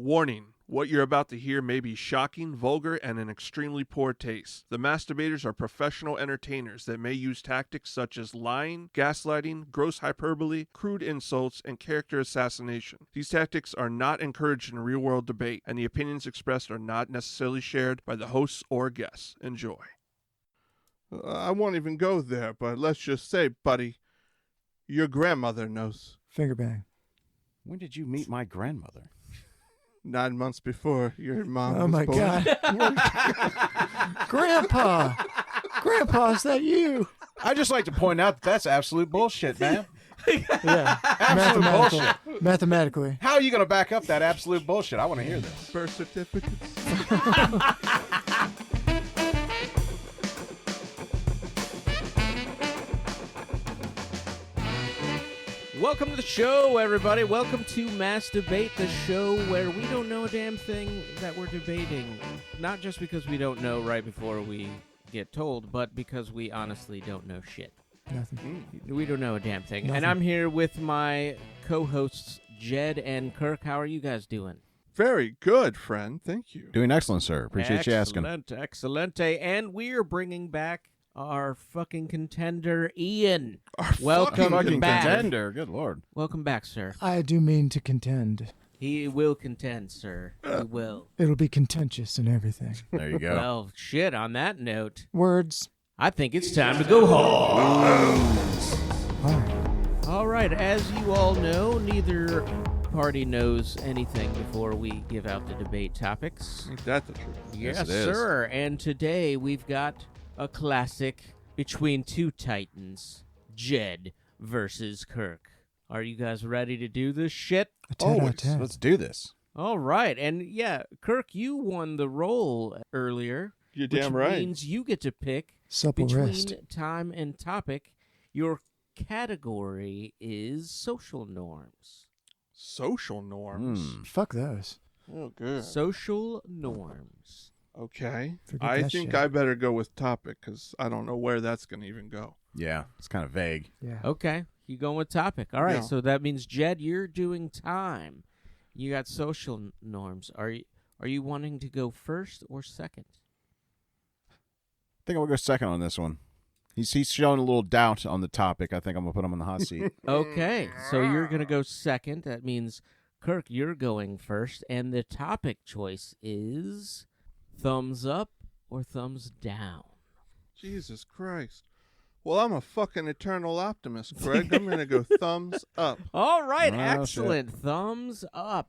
Warning. What you're about to hear may be shocking, vulgar, and in extremely poor taste. The masturbators are professional entertainers that may use tactics such as lying, gaslighting, gross hyperbole, crude insults, and character assassination. These tactics are not encouraged in real-world debate, and the opinions expressed are not necessarily shared by the hosts or guests. Enjoy. I won't even go there, but let's just say, buddy, your grandmother knows. Finger bang. When did you meet my grandmother? 9 months before your mom Oh was my born. God. Grandpa! Grandpa, is that you? I'd just like to point out that that's absolute bullshit, man. Yeah. Absolute bullshit. Mathematically. How are you going to back up that absolute bullshit? I want to hear this. Birth certificates. Welcome to the show, everybody. Welcome to Mass Debate, the show where we don't know a damn thing that we're debating. Not just because we don't know right before we get told, but because we honestly don't know shit. Nothing. We don't know a damn thing. Nothing. And I'm here with my co-hosts, Jed and Kirk. How are you guys doing? Very good, friend. Thank you. Doing excellent, sir. Appreciate you asking. Excelente. And we're bringing back our fucking contender, Ian. Welcome Fucking back. contender. Good Lord. Welcome back, sir. I do mean to contend. He will contend, sir. He will. It'll be contentious and everything. There you go. Well, shit, on that note, Words. I think it's time to go home. All right. All right, as you all know, neither party knows anything before we give out the debate topics. Ain't that the truth? Yes, Yes, it is. sir. And today we've got a classic between two titans, Jed versus Kirk. Are you guys ready to do this shit? A 10 out of Always. 10. Let's do this. All right. And yeah, Kirk, you won the role earlier. You're which damn right. means you get to pick Supple between wrist. time and topic. Your category is social norms. Social norms. Fuck those. Oh, good. Social norms. Okay. Forget I that think shit. I better go with topic because I don't know where that's going to even go. Yeah, it's kind of vague. Yeah. Okay, you going with topic. All right, Yeah. so that means Jed, you're doing time. You got social norms. Are you wanting to go first or second? I think I'm going to go second on this one. He's showing a little doubt on the topic. I think I'm going to put him on the hot seat. Okay, so you're gonna go second. That means Kirk, you're going first, and the topic choice is thumbs up or thumbs down. Jesus Christ. Well, I'm a fucking eternal optimist, Greg. I'm going to go thumbs up. All right, Oh, excellent. Thumbs up.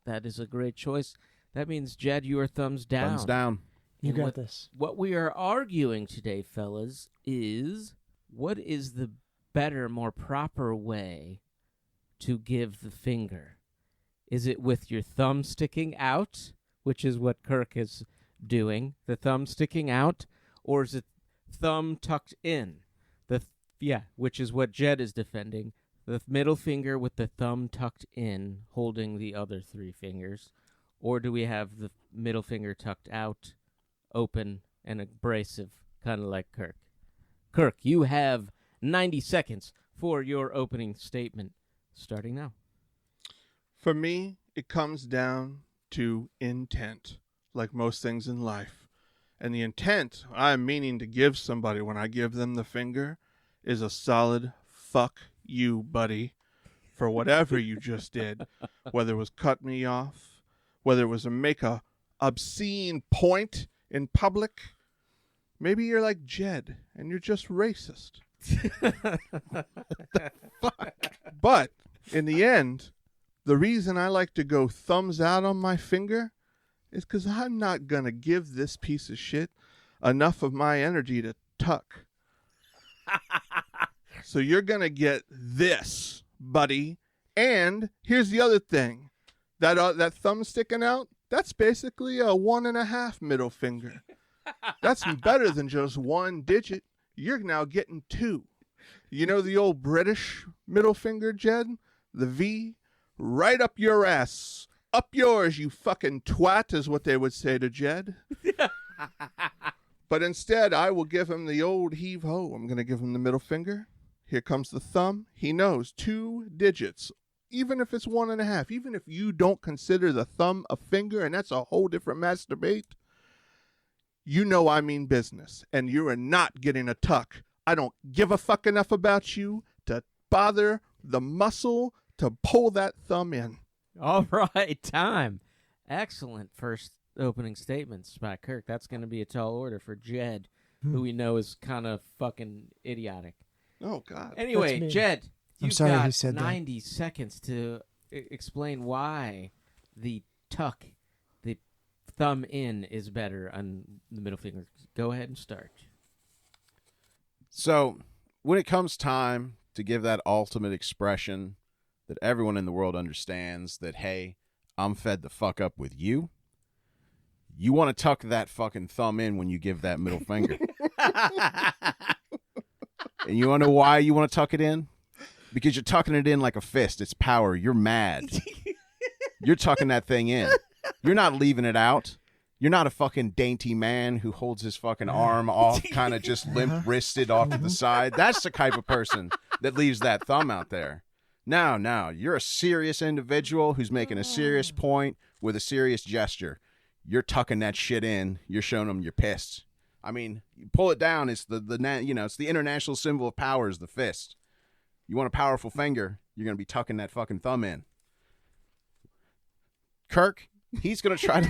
That is a great choice. That means Jed, you are thumbs down. Thumbs down. You And got what- this. What we are arguing today, fellas, is what is the better, more proper way to give the finger? Is it with your thumb sticking out, which is what Kirk is doing, the thumb sticking out, or is it thumb tucked in? Which is what Jed is defending. The middle finger with the thumb tucked in, holding the other three fingers, or do we have the middle finger tucked out, open and abrasive, kind of like Kirk? Kirk, you have 90 seconds for your opening statement, starting now. For me, it comes down to intent, like most things in life. And the intent I'm meaning to give somebody when I give them the finger is a solid fuck you, buddy, for whatever you just did, whether it was cut me off, whether it was to make a obscene point in public. Maybe you're like Jed and you're just racist. But in the end, the reason I like to go thumbs out on my finger is because I'm not going to give this piece of shit enough of my energy to tuck. So you're going to get this, buddy. And here's the other thing. That thumb sticking out, that's basically a 1.5 middle finger. That's better than just one digit. You're now getting two. You know the old British middle finger, Jed? The V? Right up your ass. Up yours, you fucking twat, is what they would say to Jed. But instead, I will give him the old heave-ho. I'm going to give him the middle finger. Here comes the thumb. He knows 2 digits even if it's 1.5, even if you don't consider the thumb a finger, and that's a whole different masturbate, you know I mean business, and you are not getting a tuck. I don't give a fuck enough about you to bother the muscle to pull that thumb in. All right, time. Excellent first opening statements by Kirk. That's going to be a tall order for Jed, who we know is kind of fucking idiotic. Oh, God. Anyway, That's me. Jed, I'm you've sorry got he said that. 90 seconds to explain why the tuck, the thumb in, is better on the middle finger. Go ahead and start. So, when it comes time to give that ultimate expression that everyone in the world understands that, hey, I'm fed the fuck up with you, you want to tuck that fucking thumb in when you give that middle finger. And you want to know why you want to tuck it in? Because you're tucking it in like a fist. It's power. You're mad. You're tucking that thing in. You're not leaving it out. You're not a fucking dainty man who holds his fucking arm off, kind of just limp-wristed off to the side. That's the type of person that leaves that thumb out there. No, you're a serious individual who's making a serious point with a serious gesture. You're tucking that shit in. You're showing them you're pissed. I mean, you pull it down. It's it's the international symbol of power is the fist. You want a powerful finger, you're going to be tucking that fucking thumb in. Kirk, he's going to try to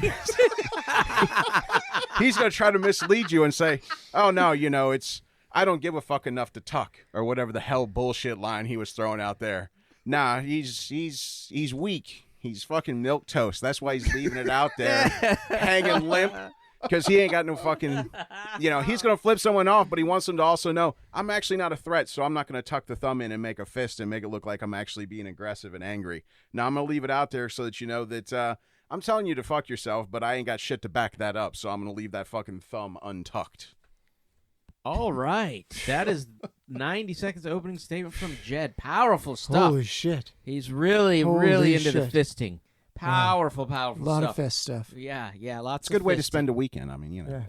he's going to try to mislead you and say, "Oh no, it's I don't give a fuck enough to tuck," or whatever the hell bullshit line he was throwing out there. Nah, he's weak. He's fucking milquetoast. That's why he's leaving it out there hanging limp. Because he ain't got no fucking, he's going to flip someone off, but he wants them to also know, I'm actually not a threat, so I'm not going to tuck the thumb in and make a fist and make it look like I'm actually being aggressive and angry. Now, I'm going to leave it out there so that you know that I'm telling you to fuck yourself, but I ain't got shit to back that up, so I'm going to leave that fucking thumb untucked. All right. That is 90 seconds of opening statement from Jed. Powerful stuff. Holy shit. He's really Holy into the shit. fisting. Powerful A lot stuff. of fist stuff. Yeah, lots It's a good way to fisting. spend a weekend. I mean, Yeah,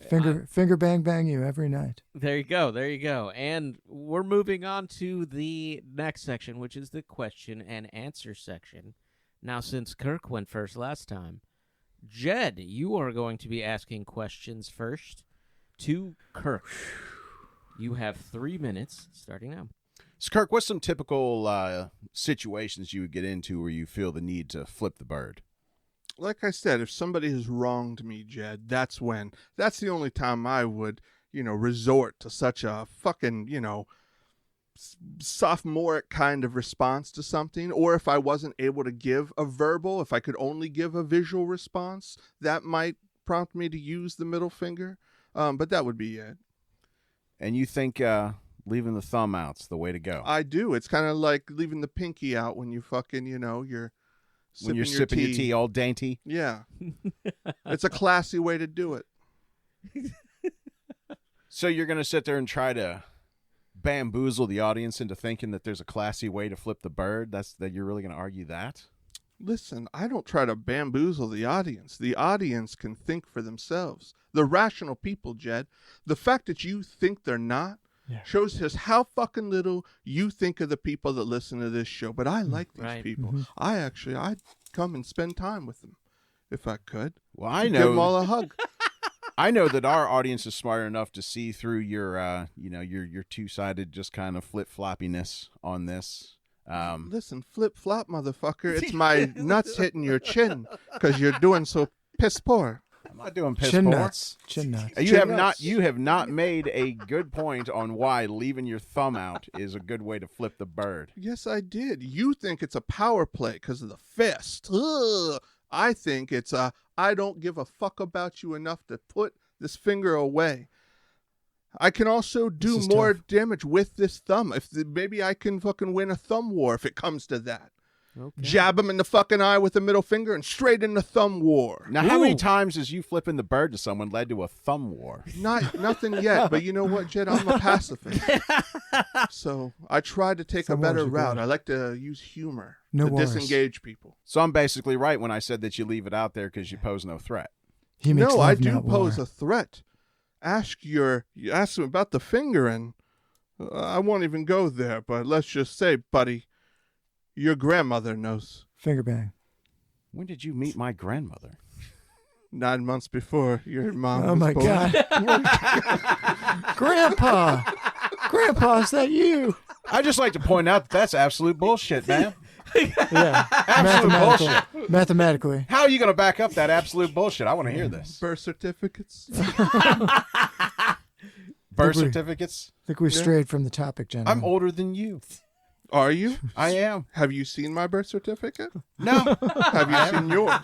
finger bang you every night. There you go. And we're moving on to the next section, which is the question and answer section. Now, since Kirk went first last time, Jed, you are going to be asking questions first to Kirk. You have 3 minutes starting now. So, Kirk, what's some typical situations you would get into where you feel the need to flip the bird? Like I said, if somebody has wronged me, Jed, that's the only time I would, resort to such a fucking, sophomoric kind of response to something. Or if I wasn't able to give a verbal, if I could only give a visual response, that might prompt me to use the middle finger. But that would be it. And you think leaving the thumb out's the way to go? I do. It's kind of like leaving the pinky out when you fucking, you're when you're sipping your tea all dainty? Yeah. It's a classy way to do it. So you're going to sit there and try to bamboozle the audience into thinking that there's a classy way to flip the bird? That you're really going to argue that? Listen, I don't try to bamboozle the audience. The audience can think for themselves. The rational people, Jed. The fact that you think they're not shows just how fucking little you think of the people that listen to this show. But I like these people. Mm-hmm. I'd come and spend time with them if I could. Well, I know. Give them all a hug. I know that our audience is smart enough to see through your two-sided just kind of flip-floppiness on this. Listen, flip-flop, motherfucker. It's my nuts hitting your chin because you're doing so piss poor. I'm not doing piss Chin poor. nuts. Chin nuts. You have not made a good point on why leaving your thumb out is a good way to flip the bird. Yes, I did. You think it's a power play because of the fist. Ugh. I think it's I don't give a fuck about you enough to put this finger away. I can also do more damage with this thumb. Maybe I can fucking win a thumb war if it comes to that. Okay. Jab him in the fucking eye with the middle finger and straight in the thumb war. Now, how many times has you flipping the bird to someone led to a thumb war? Nothing yet, but you know what, Jed? I'm a pacifist. So I try to take a better route. I like to use humor to disengage people. So I'm basically right when I said that you leave it out there because you pose no threat. No, I do pose a threat. You ask him about the finger, and I won't even go there, but let's just say, buddy, Your grandmother knows. Finger bang. When did you meet my grandmother? 9 months before your mom Oh was my born. God. Grandpa! Grandpa, is that you? I just like to point out that that's absolute bullshit, man. Yeah. Mathematically. How are you going to back up that absolute bullshit? I want to hear this. Birth certificates. Birth certificates? I think we strayed from the topic, gentlemen. I'm older than you. Are you? I am. Have you seen my birth certificate? No. Have you seen yours?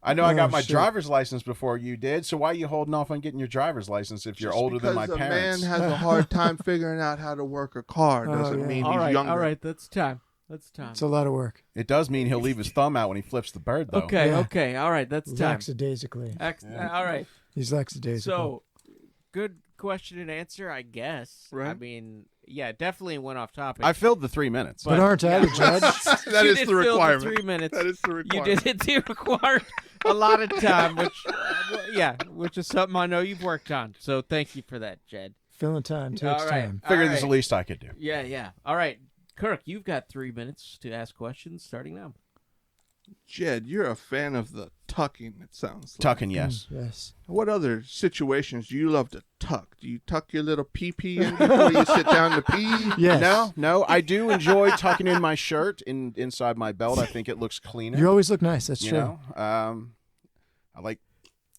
I know I got my shit. driver's license before you did, so why are you holding off on getting your driver's license if you're older than my Because parents? a man has a hard time figuring out how to work a car doesn't yeah. mean All he's right, younger. all right, that's time. That's time. It's a lot of work. It does mean he'll leave his thumb out when he flips the bird, though. Okay, Yeah. okay, all right, that's time. Lackadaisically. All right. He's lackadaisical. So, good question and answer, I guess. Right. I mean, yeah, definitely went off topic. I filled the 3 minutes. But aren't I the judge? That You is did the fill requirement. 3 minutes. That is the You requirement. did it require a lot of time, which is something I know you've worked on. So thank you for that, Jed. Filling time takes All right. time. Figured All this is the right. least I could do. Yeah. All right, Kirk, you've got 3 minutes to ask questions starting now. Jed, you're a fan of the tucking, it sounds like. Tucking, yes. Yes. What other situations do you love to tuck? Do you tuck your little pee-pee in before you sit down to pee? Yes. No, I do enjoy tucking in my shirt inside my belt. I think it looks cleaner. You always look nice. That's you true. know? I like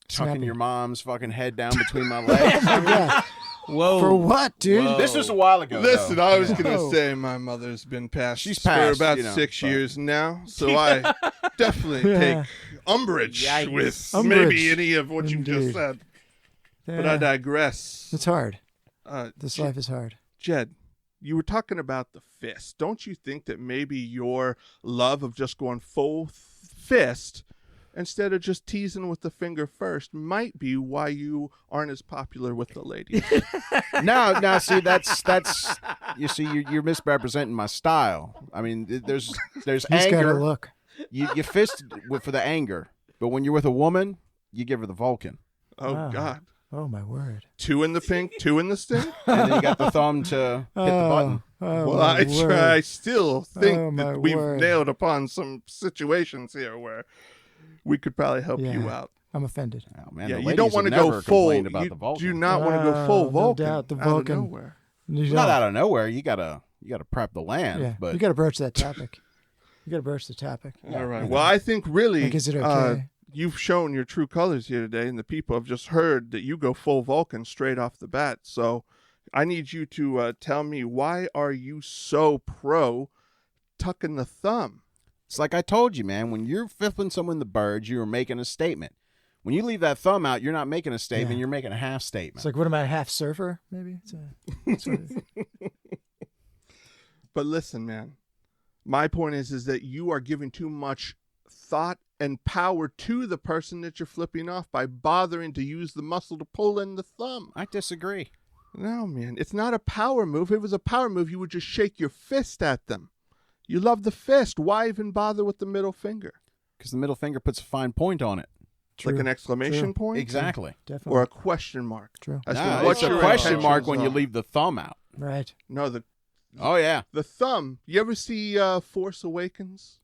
tucking Snappy. your mom's fucking head down between my legs. Yeah. Whoa. For what, dude? Whoa. This was a while ago. Listen, though. I was going No. to say my mother's been passed She's for passed, about you know, 6 but- years now, so I definitely Yeah. take umbrage Yikes. with Umbrage. maybe any of what you Indeed. just said. But Yeah. I digress. It's hard. Uh, This J- life is hard. Jed, you were talking about the fist. Don't you think that maybe your love of just going full fist instead of just teasing with the finger first might be why you aren't as popular with the ladies? No, see, that's you see, you're misrepresenting my style. I mean, there's He's got a anger. look. You fist for the anger, but when you're with a woman, you give her the Vulcan, Oh, Wow. God. Oh, my word. 2 in the pink, 2 in the sting? and then you got the thumb to hit the button. Oh, Well, my I word. still think Oh, my that we've word. nailed upon some situations here where we could probably help you Yeah. out. I'm offended. Oh, man, Yeah, the you ladies don't want to have go never full. complained about You the Vulcan. do not want to go full No Vulcan. doubt, the out of Vulcan. nowhere. You Not don't- out of nowhere. You gotta prep the land. Yeah, But you got to broach that topic. You got to broach the topic. All right. Well, I think really, Like, is it okay? you've shown your true colors here today, and the people have just heard that you go full Vulcan straight off the bat. So, I need you to tell me, why are you so pro tucking the thumb? it's like I told you, man. When you're flipping someone the birds, you are making a statement. When you leave that thumb out, you're not making a statement. Yeah. You're making a half statement. It's like, what am I, a half surfer? Maybe. It's But listen, man, my point is that you are giving too much thought and power to the person that you're flipping off by bothering to use the muscle to pull in the thumb. I disagree. No, man, it's not a power move. If it was a power move, you would just shake your fist at them. You love the fist. Why even bother with the middle finger? Because the middle finger puts a fine point on it. true. Like an exclamation True. point? Exactly. Definitely. Or a question mark? True. As to Nah, what it's a your question mark intentions when you are. leave the thumb out. Right. No, the Oh, yeah. thumb. You ever see Force Awakens?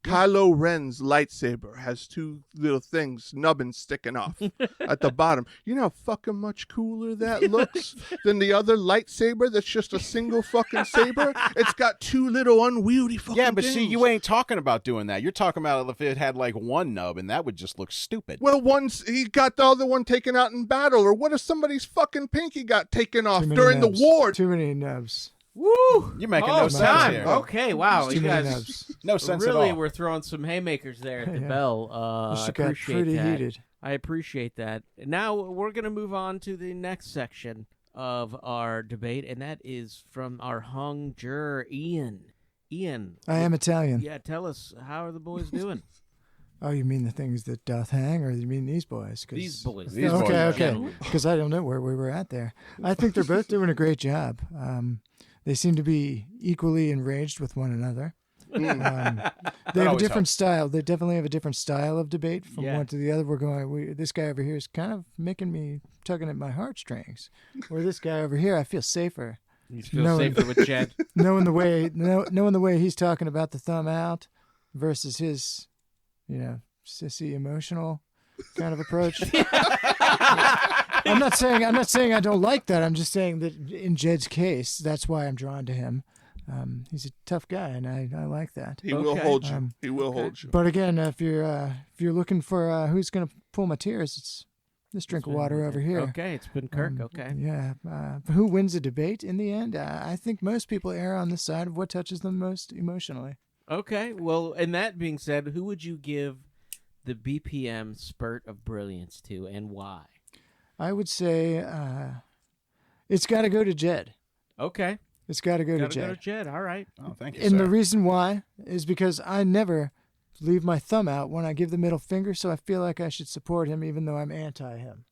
Kylo Ren's lightsaber has 2 little things, nubbins sticking off at the bottom. You know how fucking much cooler that looks than the other lightsaber that's just a single fucking saber? It's got 2 little unwieldy fucking Yeah, but see, things. you ain't talking about doing that. You're talking about if it had like one nub, and that would just look stupid. Well, he got the other one taken out in battle. Or what if somebody's fucking pinky got taken off Too many during nubs. the war? Too many nubs. Woo! You're making oh, no sense time. here. Okay, wow. Too You many guys nubs. No sense really at all. were throwing some haymakers there at the Yeah. bell. I This shit got appreciate pretty that. heated. I appreciate that. Now we're going to move on to the next section of our debate, and that is from our hung juror, Ian. Ian. I am Italian. Yeah, tell us, how are the boys doing? Oh, you mean the things that doth hang, or you mean these boys? 'Cause- These boys. These boys. okay. Gentlemen. Because I don't know where we were at there. I think they're both doing a great job. They seem to be equally enraged with one another. They have a always different helps. style. They definitely have a different style of debate from Yeah. one to the other. We're going. This guy over here is kind of making me tugging at my heartstrings, where this guy over here, I feel safer. You feel safer with Jed? knowing the way he's talking about the thumb out versus his, sissy emotional kind of approach. I'm not saying I don't like that. I'm just saying that in Jed's case, that's why I'm drawn to him. He's a tough guy, and I like that. He will hold you. He will hold you. But again, if you're looking for who's going to pull my tears, it's this drink of water over here. Okay, it's been Kirk. Okay. Yeah. Who wins the debate in the end? I think most people err on the side of what touches them most emotionally. Okay. Well, and that being said, who would you give the BPM spurt of brilliance to, and why? I would say it's got to go to Jed. Okay. It's got to go to Jed. Go to Jed. All right. Oh, thank you, And sir. the reason why is because I never leave my thumb out when I give the middle finger, so I feel like I should support him even though I'm anti him.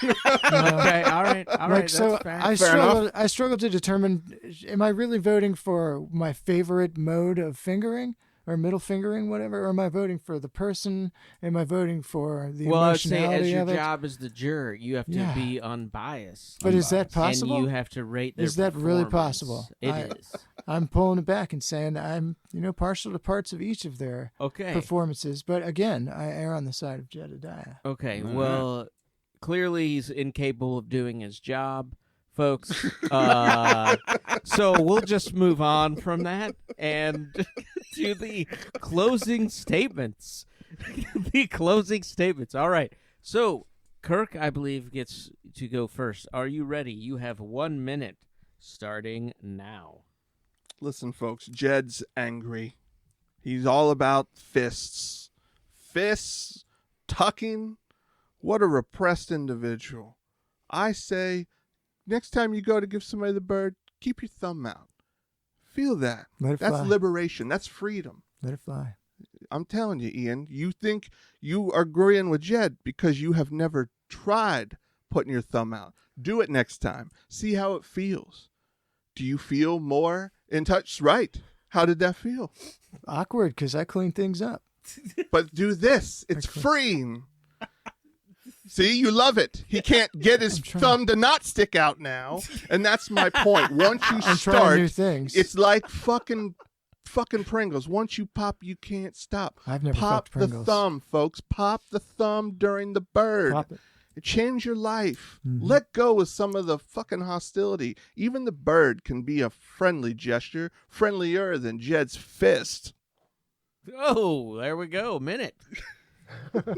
Okay. All right. All right. So that's fair. I struggle to determine, am I really voting for my favorite mode of fingering or middle fingering, whatever, or am I voting for the person? Am I voting for the Well, I would say emotionality as your of it? job as the juror, you have to be unbiased. But is that possible? And you have to rate their Is that really performance. possible? It is. I'm pulling it back and saying I'm, partial to parts of each of their Okay. performances. But again, I err on the side of Jedediah. Okay. All Well, clearly he's incapable of doing his job, folks. So we'll just move on from that and to the closing statements. The closing statements. All right. So Kirk, I believe, gets to go first. Are you ready? You have 1 minute starting now. Listen, folks, Jed's angry. He's all about fists. Fists, tucking. What a repressed individual. I say, next time you go to give somebody the bird, keep your thumb out. Feel that. Let it That's fly. liberation. That's freedom. Let it fly. I'm telling you, Ian, you think you are agreeing with Jed because you have never tried putting your thumb out. Do it next time. See how it feels. Do you feel more in touch? Right. How did that feel? Awkward because I clean things up. But do this. It's freeing. See, you love it. He can't get his thumb to not stick out now. And that's my point. Once you I'm trying start, new things. it's like fucking Pringles. Once you pop, you can't stop. I've never Pop fucked the Pringles. thumb, folks. Pop the thumb during the bird. Pop it. Change your life. Mhm. Let go of some of the fucking hostility. Even the bird can be a friendly gesture, friendlier than Jed's fist. Oh, there we go. Minute.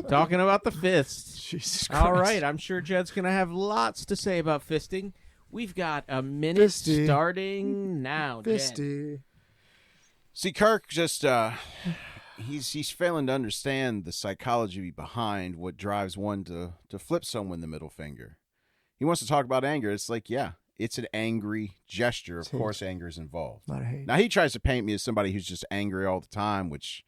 Talking about the fists. Jesus Christ. All right. I'm sure Jed's going to have lots to say about fisting. We've got a minute Fisty. starting now, Jed. Fisty. See, Kirk just he's failing to understand the psychology behind what drives one to flip someone the middle finger. He wants to talk about anger. It's like, yeah, it's an angry gesture. Of It's hate. course, anger is involved. A lot of hate. Now he tries to paint me as somebody who's just angry all the time, which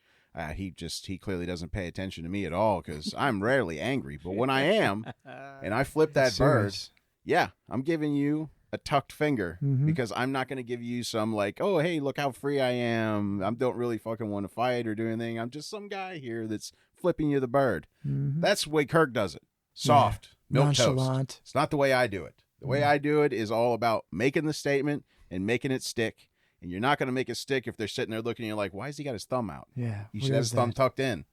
he clearly doesn't pay attention to me at all because I'm rarely angry. But when I am, and I flip that bird, Serious. yeah, I'm giving you a tucked finger Mhm. because I'm not going to give you some like, oh, hey, look how free I am. I don't really fucking want to fight or do anything. I'm just some guy here that's flipping you the bird. Mhm. That's the way Kirk does it. Soft, milk toast. Nonchalant. It's not the way I do it. The way I do it is all about making the statement and making it stick. And you're not going to make it stick if they're sitting there looking at you like, why has he got his thumb out? Yeah. You what should have is his thumb that? tucked in.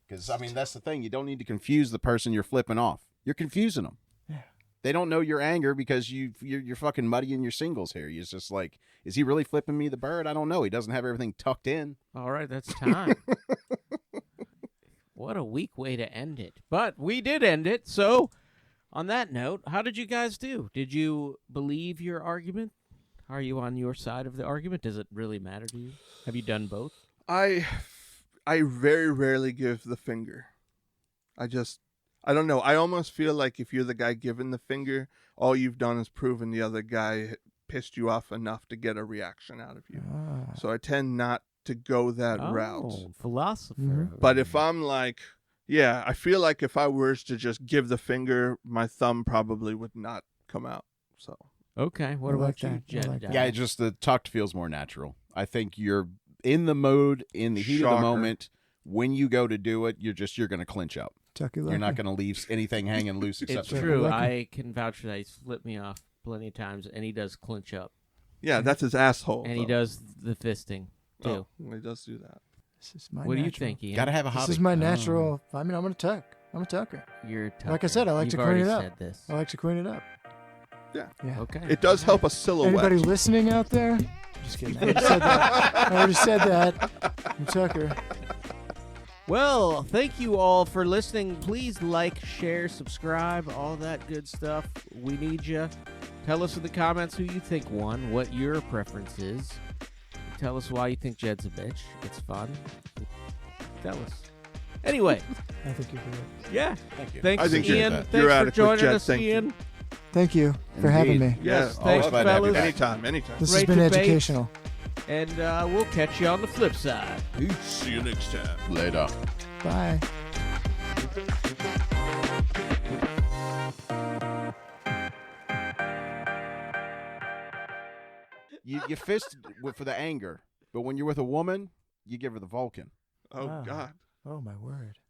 Because, I mean, that's the thing. You don't need to confuse the person you're flipping off. You're confusing them. Yeah. They don't know your anger because you're fucking muddying your singles here. It's just like, is he really flipping me the bird? I don't know. He doesn't have everything tucked in. All right, that's time. What a weak way to end it. But we did end it. So, on that note, how did you guys do? Did you believe your argument? Are you on your side of the argument? Does it really matter to you? Have you done both? I very rarely give the finger. I don't know. I almost feel like if you're the guy giving the finger, all you've done is proven the other guy pissed you off enough to get a reaction out of you. Ah. So I tend not to go that route. Oh, philosopher. Mhm. But if I'm like, yeah, I feel like if I were to just give the finger, my thumb probably would not come out. So Okay, what I like about you, that. I Jed? like that. Yeah, just the tucked feels more natural. I think you're in the mode, in the heat of the Shocker. moment. When you go to do it, you're going to clinch up. Tucky You're not going to leave anything hanging loose except It's for true. Lucky. I can vouch for that. He's flipped me off plenty of times, and he does clinch up. Yeah, that's his asshole. And he though. does the fisting too. Oh, he does do that. This is my What do you natural. think, Ian? Gotta have a hobby. This is my natural. I mean, I'm gonna tuck. I'm a tucker. You're a tucker. Like I said, I like You've to clean already it up. Said this. I like to clean it up. Yeah. Yeah. Okay. It does help a silhouette. Anybody listening out there? Just kidding. I already said that. I already said that. I'm a tucker. Well, thank you all for listening. Please like, share, subscribe, all that good stuff. We need you. Tell us in the comments who you think won, what your preference is. Tell us why you think Jed's a bitch. It's fun. Tell us. Anyway, I think you're correct. yeah. Thank you. Thanks, I think you're Ian. that. Thanks You're for adequate, joining Jed. us, Thank you. Ian. Thank you for having me. Yeah. Yes, always thanks, glad to have you fellas. back. Anytime. This Great has been debate. educational. And we'll catch you on the flip side. See you next time. Later. Bye. You fist for the anger, but when you're with a woman, you give her the Vulcan. Oh, Wow. God. Oh my word.